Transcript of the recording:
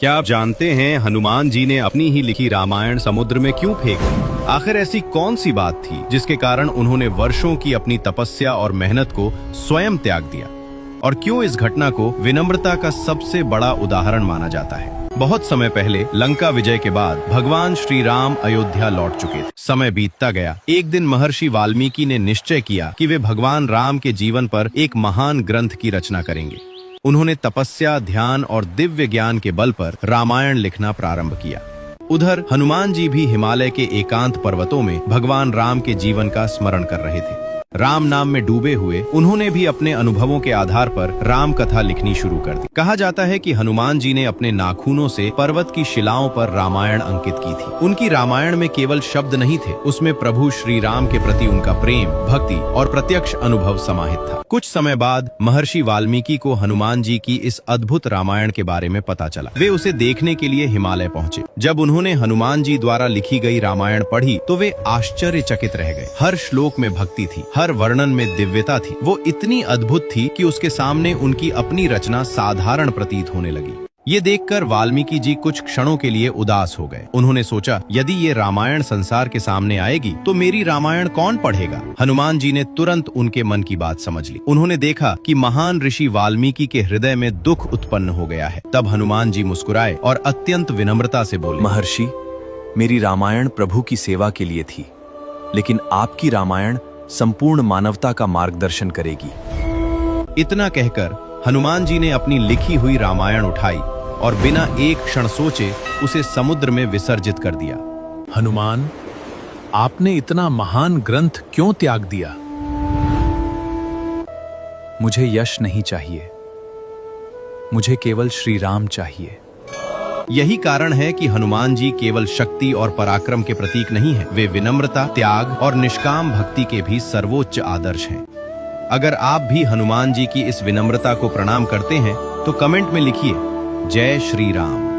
क्या आप जानते हैं हनुमान जी ने अपनी ही लिखी रामायण समुद्र में क्यों फेंक दी? आखिर ऐसी कौन सी बात थी जिसके कारण उन्होंने वर्षों की अपनी तपस्या और मेहनत को स्वयं त्याग दिया? और क्यों इस घटना को विनम्रता का सबसे बड़ा उदाहरण माना जाता है? बहुत समय पहले लंका विजय के बाद भगवान श्री राम अयोध्या लौट चुके थे। समय बीतता गया। एक दिन महर्षि वाल्मीकि ने निश्चय किया कि वे भगवान राम के जीवन पर एक महान ग्रंथ की रचना करेंगे। उन्होंने तपस्या, ध्यान और दिव्य ज्ञान के बल पर रामायण लिखना प्रारंभ किया। उधर हनुमान जी भी हिमालय के एकांत पर्वतों में भगवान राम के जीवन का स्मरण कर रहे थे। राम नाम में डूबे हुए उन्होंने भी अपने अनुभवों के आधार पर राम कथा लिखनी शुरू कर दी। कहा जाता है कि हनुमान जी ने अपने नाखूनों से पर्वत की शिलाओं पर रामायण अंकित की थी। उनकी रामायण में केवल शब्द नहीं थे, उसमें प्रभु श्री राम के प्रति उनका प्रेम, भक्ति और प्रत्यक्ष अनुभव समाहित था। कुछ समय बाद महर्षि वाल्मीकि को हनुमान जी की इस अद्भुत रामायण के बारे में पता चला। वे उसे देखने के लिए हिमालय पहुंचे। जब उन्होंने हनुमान जी द्वारा लिखी गई रामायण पढ़ी तो वे आश्चर्यचकित रह गए। हर श्लोक में भक्ति थी, हर वर्णन में दिव्यता थी। वो इतनी अद्भुत थी कि उसके सामने उनकी अपनी रचना साधारण प्रतीत होने लगी। ये देखकर वाल्मीकि जी कुछ क्षणों के लिए उदास हो गए। उन्होंने सोचा, यदि ये रामायण संसार के सामने आएगी तो मेरी रामायण कौन पढ़ेगा? हनुमान जी ने तुरंत उनके मन की बात समझ ली। उन्होंने देखा कि महान ऋषि वाल्मीकि के हृदय में दुख उत्पन्न हो गया है। तब हनुमान जी मुस्कुराए और अत्यंत विनम्रता से बोले, महर्षि, मेरी रामायण प्रभु की सेवा के लिए थी, लेकिन आपकी रामायण संपूर्ण मानवता का मार्गदर्शन करेगी। इतना कहकर हनुमान जी ने अपनी लिखी हुई रामायण उठाई और बिना एक क्षण सोचे उसे समुद्र में विसर्जित कर दिया। हनुमान, आपने इतना महान ग्रंथ क्यों त्याग दिया? मुझे यश नहीं चाहिए, मुझे केवल श्री राम चाहिए। यही कारण है कि हनुमान जी केवल शक्ति और पराक्रम के प्रतीक नहीं हैं, वे विनम्रता, त्याग और निष्काम भक्ति के भी सर्वोच्च आदर्श हैं। अगर आप भी हनुमान जी की इस विनम्रता को प्रणाम करते हैं तो कमेंट में लिखिए, जय श्री राम।